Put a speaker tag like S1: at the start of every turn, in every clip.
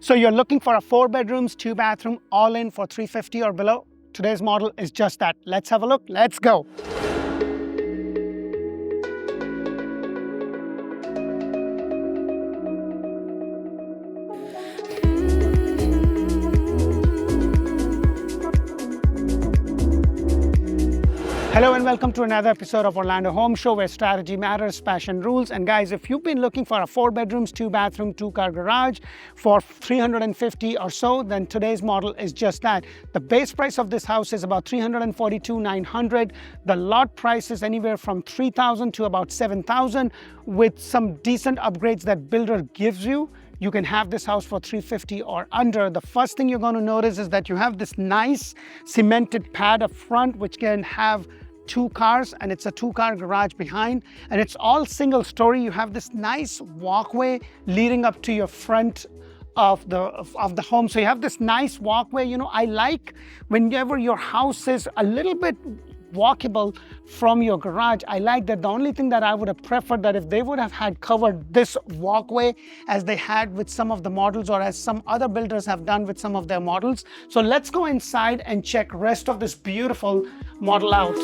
S1: So you're looking for a 4 bedrooms, 2 bathroom, all in for $350 or below. Today's model is just that. Let's have a look. Let's go. Hello and welcome to another episode of Orlando Home Show, where strategy matters, passion rules. And guys, if you've been looking for a 4 bedrooms, 2 bathroom, 2 car garage for $350 or so, then today's model is just that. The base price of this house is about $342,900. The lot price is anywhere from $3,000 to about $7,000. With some decent upgrades that builder gives you, you can have this house for $350 or under. The first thing you're going to notice is that you have this nice cemented pad up front, which can have 2 cars, and it's a 2-car garage behind, and it's all single story. You have this nice walkway leading up to your front of the home. So you have this nice walkway. You know, I like whenever your house is a little bit walkable from your garage. I like that. The only thing that I would have preferred that if they would have had covered this walkway as they had with some of the models, or as some other builders have done with some of their models. So let's go inside and check rest of this beautiful model out.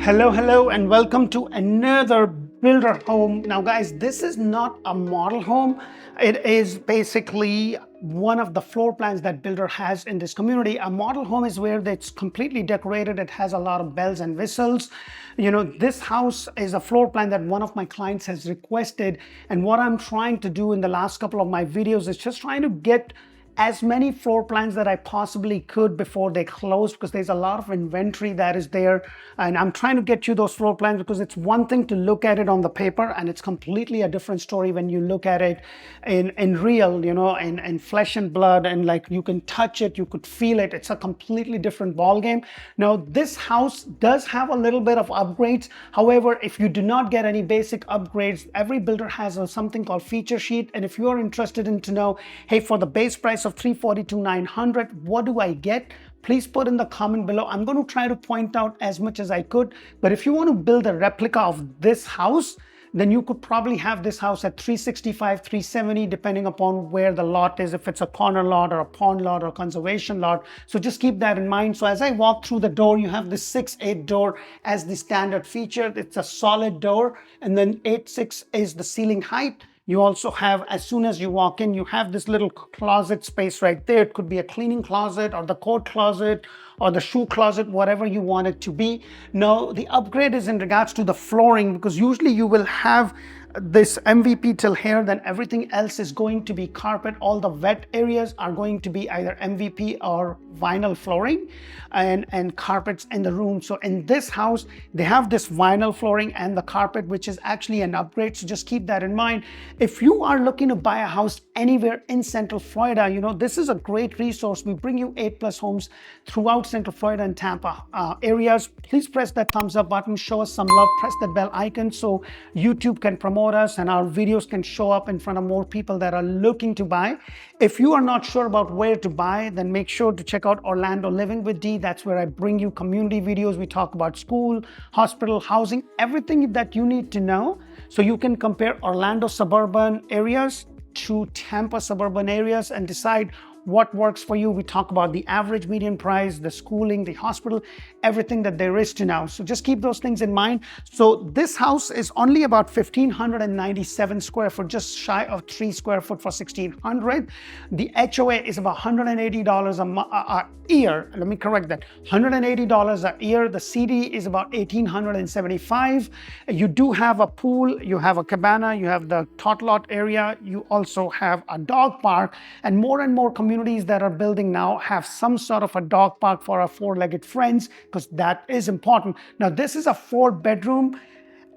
S1: Hello, and welcome to another builder home. Now guys, this is not a model home. It is basically one of the floor plans that builder has in this community. A model home is where it's completely decorated. It has a lot of bells and whistles. You know, this house is a floor plan that one of my clients has requested. And what I'm trying to do in the last couple of my videos is just trying to get as many floor plans that I possibly could before they close, because there's a lot of inventory that is there, and I'm trying to get you those floor plans, because it's one thing to look at it on the paper, and it's completely a different story when you look at it in real, you know, in flesh and blood, and like you can touch it, you could feel it. It's a completely different ball game. Now this house does have a little bit of upgrades. However, if you do not get any basic upgrades, every builder has something called feature sheet, and if you are interested in to know, hey, for the base price of $342,900, what do I get? Please put in the comment below. I'm going to try to point out as much as I could. But if you want to build a replica of this house, then you could probably have this house at $365, $370, depending upon where the lot is, if it's a corner lot or a pond lot or a conservation lot. So just keep that in mind. So as I walk through the door, you have this 6'8" door as the standard feature. It's a solid door, and then 8'6" is the ceiling height. You also have, as soon as you walk in, you have this little closet space right there. It could be a cleaning closet or the coat closet or the shoe closet, whatever you want it to be. Now, the upgrade is in regards to the flooring, because usually you will have this MVP till here, then everything else is going to be carpet. All the wet areas are going to be either MVP or vinyl flooring, and carpets in the room. So in this house, they have this vinyl flooring and the carpet, which is actually an upgrade. So just keep that in mind. If you are looking to buy a house anywhere in Central Florida, you know, this is a great resource. We bring you 8+ homes throughout Central Florida and Tampa areas. Please press that thumbs up button, show us some love, press that bell icon so YouTube can promote us and our videos can show up in front of more people that are looking to buy. If you are not sure about where to buy, then make sure to check out Orlando Living with D. That's where I bring you community videos. We talk about school, hospital, housing, everything that you need to know, so you can compare Orlando suburban areas to Tampa suburban areas and decide what works for you. We talk about the average median price, the schooling, the hospital, everything that there is to know. So just keep those things in mind. So this house is only about 1,597 square foot, just shy of 3 square foot for 1,600. The HOA is about $180 a year. Let me correct that. $180 a year. The CD is about $1,875. You do have a pool, you have a cabana, you have the tot lot area. You also have a dog park, and more communities that are building now have some sort of a dog park for our 4-legged friends, because that is important. Now, this is a 4-bedroom.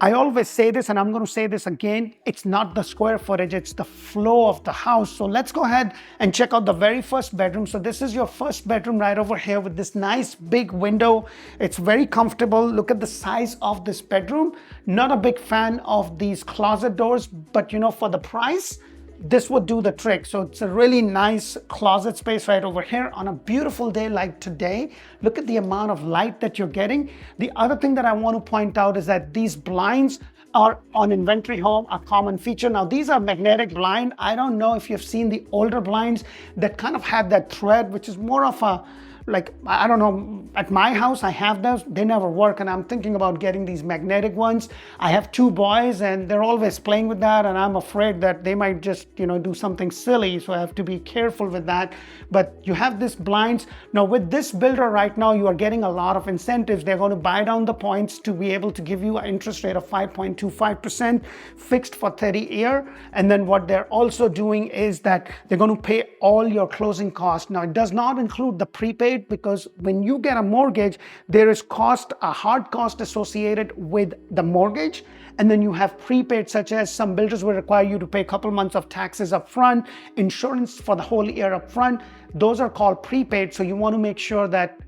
S1: I always say this, and I'm going to say this again. It's not the square footage, it's the flow of the house. So let's go ahead and check out the very first bedroom. So this is your first bedroom right over here with this nice big window. It's very comfortable. Look at the size of this bedroom. Not a big fan of these closet doors, but you know, for the price, this would do the trick. So it's a really nice closet space right over here on a beautiful day like today. Look at the amount of light that you're getting. The other thing that I want to point out is that these blinds are on inventory home a common feature. Now these are magnetic blind. I don't know if you've seen the older blinds that kind of had that thread, which is more of a, like, I don't know, at my house I have those, they never work, and I'm thinking about getting these magnetic ones. I have 2 boys and they're always playing with that, and I'm afraid that they might just, you know, do something silly, so I have to be careful with that. But you have this blinds. Now with this builder right now, you are getting a lot of incentives. They're going to buy down the points to be able to give you an interest rate of 5.25% fixed for 30 year. And then what they're also doing is that they're going to pay all your closing costs. Now it does not include the prepaid, because when you get a mortgage, there is a hard cost associated with the mortgage, and then you have prepaid, such as some builders will require you to pay a couple months of taxes up front, insurance for the whole year up front. Those are called prepaid, so you want to make sure that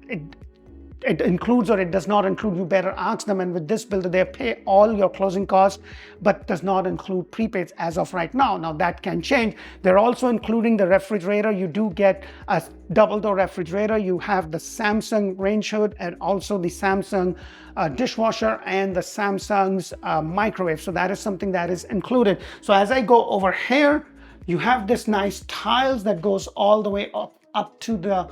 S1: it includes or it does not include. You better ask them. And with this builder, they pay all your closing costs, but does not include prepaids as of right now. Now that can change. They're also including the refrigerator. You do get a double door refrigerator. You have the Samsung range hood, and also the Samsung dishwasher, and the Samsung's microwave. So that is something that is included. So as I go over here, you have this nice tiles that goes all the way up to the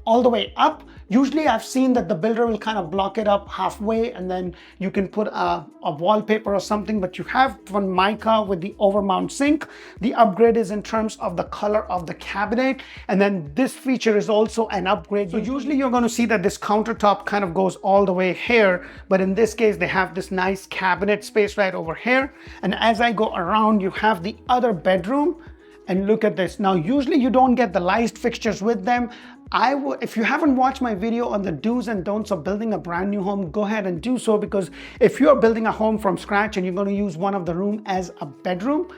S1: all the way up. Usually I've seen that the builder will kind of block it up halfway, and then you can put a wallpaper or something, but you have one mica with the overmount sink. The upgrade is in terms of the color of the cabinet, and then this feature is also an upgrade. So usually you're going to see that this countertop kind of goes all the way here, but in this case they have this nice cabinet space right over here. And as I go around, you have the other bedroom. And look at this. Now, usually you don't get the light fixtures with them. If you haven't watched my video on the do's and don'ts of building a brand new home, go ahead and do so, because if you're building a home from scratch and you're going to use one of the room as a bedroom,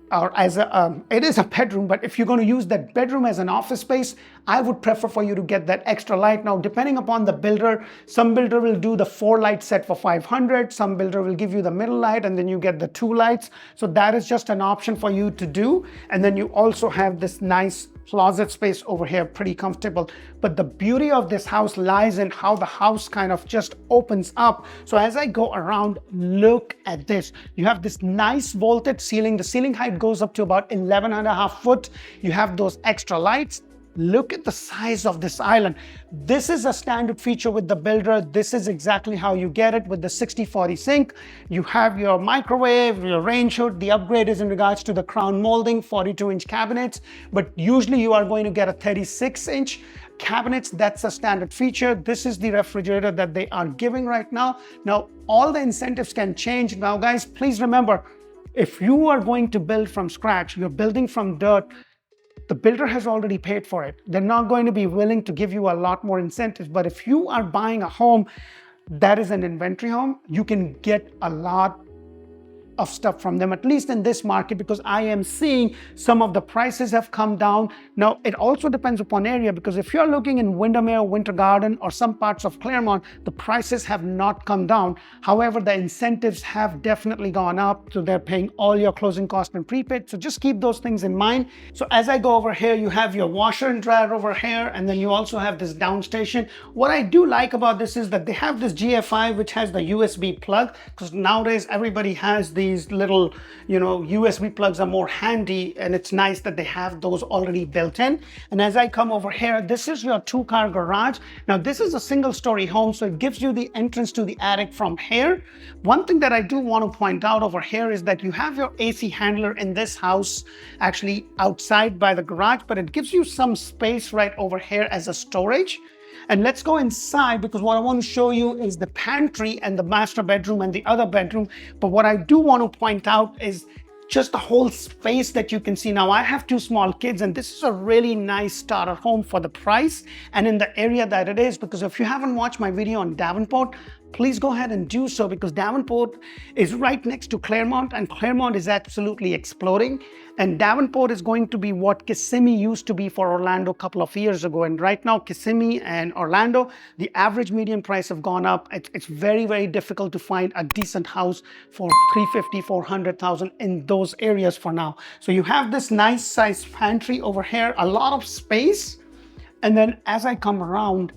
S1: or as it is a bedroom, but if you're going to use that bedroom as an office space, I would prefer for you to get that extra light. Now, depending upon the builder, some builder will do the 4 light set for 500. Some builder will give you the middle light, and then you get the 2 lights. So that is just an option for you to do. And then you also have this nice closet space over here, pretty comfortable. But the beauty of this house lies in how the house kind of just opens up. So as I go around, look at this. You have this nice vaulted ceiling. The ceiling height goes up to about 11.5 foot. You have those extra lights. Look at the size of this island. This is a standard feature with the builder. This is exactly how you get it with the 60/40 sink. You have your microwave, your range hood. The upgrade is in regards to the crown molding, 42-inch cabinets, but usually you are going to get a 36-inch cabinets. That's a standard feature. This is the refrigerator that they are giving right now. Now, all the incentives can change. Now, guys, please remember, if you are going to build from scratch, you're building from dirt, the builder has already paid for it. They're not going to be willing to give you a lot more incentives. But if you are buying a home that is an inventory home, you can get a lot of stuff from them, at least in this market, because I am seeing some of the prices have come down. Now, it also depends upon area, because if you're looking in Windermere, Winter Garden, or some parts of Claremont, the prices have not come down. However, the incentives have definitely gone up, so they're paying all your closing costs and prepaid. So just keep those things in mind. So as I go over here, you have your washer and dryer over here, and then you also have this downstation. What I do like about this is that they have this GFI, which has the USB plug, because nowadays everybody has these little, USB plugs are more handy, and it's nice that they have those already built in. And as I come over here, this is your 2-car garage. Now, this is a single-story home, so it gives you the entrance to the attic from here. One thing that I do want to point out over here is that you have your AC handler in this house actually outside by the garage, but it gives you some space right over here as a storage. And let's go inside, because what I want to show you is the pantry and the master bedroom and the other bedroom. But what I do want to point out is just the whole space that you can see. Now, I have 2 small kids, and this is a really nice starter home for the price and in the area that it is. Because if you haven't watched my video on Davenport, please go ahead and do so, because Davenport is right next to Claremont, and Claremont is absolutely exploding. And Davenport is going to be what Kissimmee used to be for Orlando a couple of years ago. And right now, Kissimmee and Orlando, the average median price have gone up. It's very, very difficult to find a decent house for $350,000, $400,000 in those areas for now. So you have this nice size pantry over here, a lot of space. And then as I come around,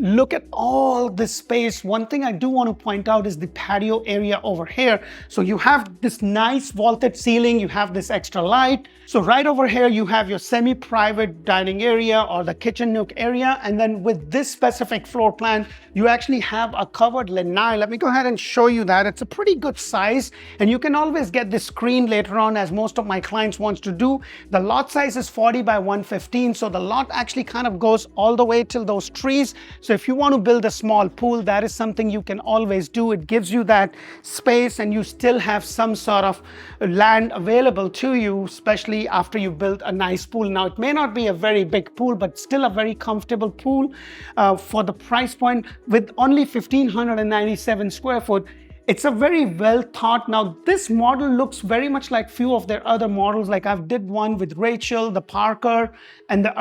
S1: look at all this space. One thing I do want to point out is the patio area over here. So you have this nice vaulted ceiling, you have this extra light. So right over here, you have your semi-private dining area or the kitchen nook area. And then with this specific floor plan, you actually have a covered lanai. Let me go ahead and show you that. It's a pretty good size, and you can always get this screen later on, as most of my clients wants to do. The lot size is 40 by 115. So the lot actually kind of goes all the way till those trees. So if you want to build a small pool, that is something you can always do. It gives you that space, and you still have some sort of land available to you, especially after you build a nice pool. Now, it may not be a very big pool, but still a very comfortable pool for the price point with only 1,597 square foot. It's a very well thought. Now, this model looks very much like few of their other models. Like I've did one with Rachel, the Parker, and the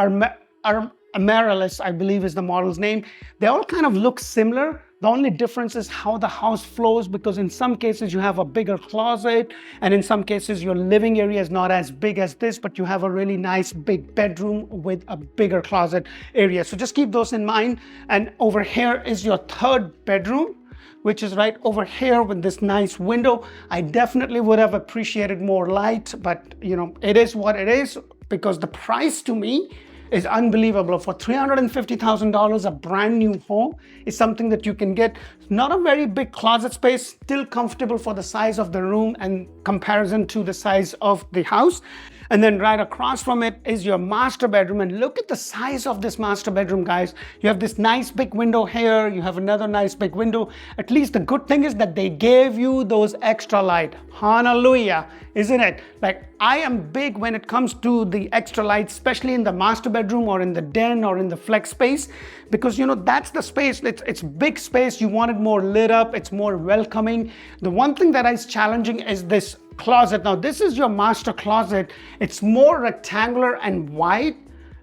S1: Amaryllis, I believe is the model's name. They all kind of look similar. The only difference is how the house flows, because in some cases you have a bigger closet, and in some cases your living area is not as big as this, but you have a really nice big bedroom with a bigger closet area. So just keep those in mind. And over here is your third bedroom, which is right over here with this nice window. I definitely would have appreciated more light, but you know, it is what it is, because the price to me is unbelievable. For $350,000, a brand new home is something that you can get. Not a very big closet space, still comfortable for the size of the room and comparison to the size of the house. And then right across from it is your master bedroom. And look at the size of this master bedroom, guys. You have this nice big window here. You have another nice big window. At least the good thing is that they gave you those extra light. Hallelujah, isn't it? Like, I am big when it comes to the extra light, especially in the master bedroom or in the den or in the flex space, because you know, that's the space. It's big space. You want it more lit up. It's more welcoming. The one thing that is challenging is this closet. Now, this is your master closet. It's more rectangular and wide.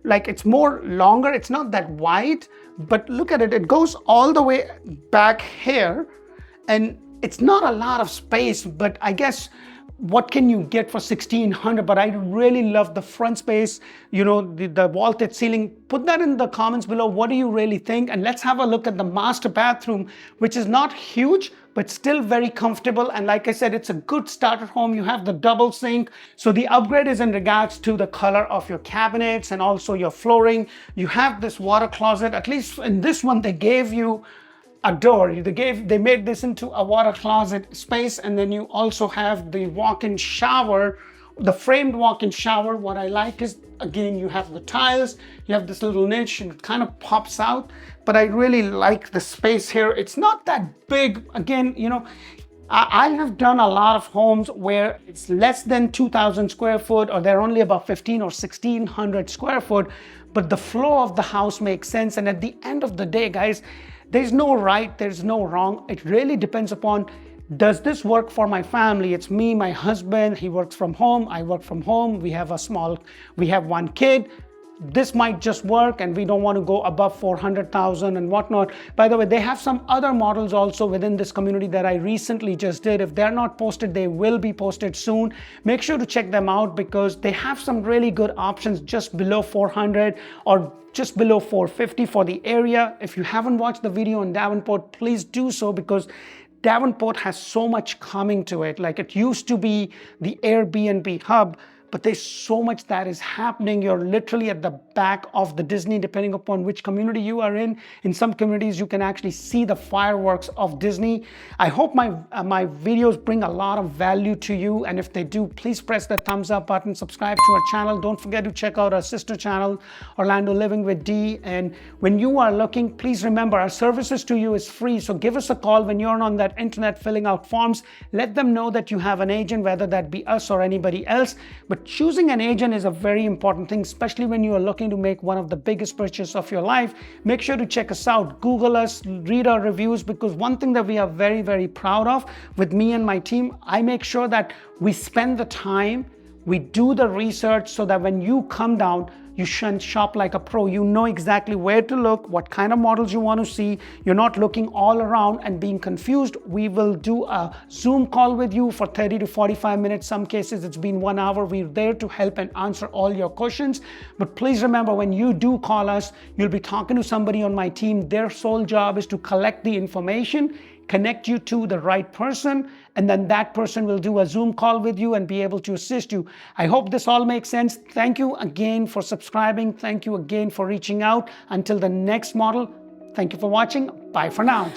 S1: Like, it's more longer. It's not that wide, but look at it. It goes all the way back here, and it's not a lot of space, but I guess what can you get for $1,600? But I really love the front space, you know, the vaulted ceiling. Put that in the comments below. What do you really think? And let's have a look at the master bathroom, which is not huge, but still very comfortable. And like I said, it's a good starter home. You have the double sink. So the upgrade is in regards to the color of your cabinets and also your flooring. You have this water closet. At least in this one, they gave you a door. They made this into a water closet space. And then you also have the walk-in shower, the framed walk-in shower. What I like is, again, you have the tiles, you have this little niche, and it kind of pops out. But I really like the space here. It's not that big. Again, you know, I have done a lot of homes where it's less than 2,000 square foot, or they're only about 15 or 1,600 square foot, but the flow of the house makes sense. And at the end of the day, guys, there's no right, there's no wrong. It really depends upon, does this work for my family? It's me, my husband, he works from home, I work from home, we have one kid. This might just work, and we don't want to go above 400,000 and whatnot. By the way, they have some other models also within this community that I recently just did. If they're not posted, they will be posted soon. Make sure to check them out, because they have some really good options just below 400 or just below 450 for the area. If you haven't watched the video on Davenport, please do so, because Davenport has so much coming to it. Like, it used to be the Airbnb hub, but there's so much that is happening. You're literally at the back of the Disney, depending upon which community you are in. In some communities, you can actually see the fireworks of Disney. I hope my videos bring a lot of value to you. And if they do, please press the thumbs up button, subscribe to our channel. Don't forget to check out our sister channel, Orlando Living with D. And when you are looking, please remember, our services to you is free. So give us a call when you're on that internet filling out forms. Let them know that you have an agent, whether that be us or anybody else. But choosing an agent is a very important thing, especially when you are looking to make one of the biggest purchases of your life. Make sure to check us out, Google us, read our reviews, because one thing that we are very, very proud of with me and my team, I make sure that we spend the time, We do the research so that when you come down, you should shop like a pro. You know exactly where to look, what kind of models you want to see. You're not looking all around and being confused. We will do a Zoom call with you for 30 to 45 minutes. Some cases it's been 1 hour. We're there to help and answer all your questions. But please remember, when you do call us, you'll be talking to somebody on my team. Their sole job is to collect the information, connect you to the right person, and then that person will do a Zoom call with you and be able to assist you. I hope this all makes sense. Thank you again for subscribing. Thank you again for reaching out. Until the next model, thank you for watching. Bye for now.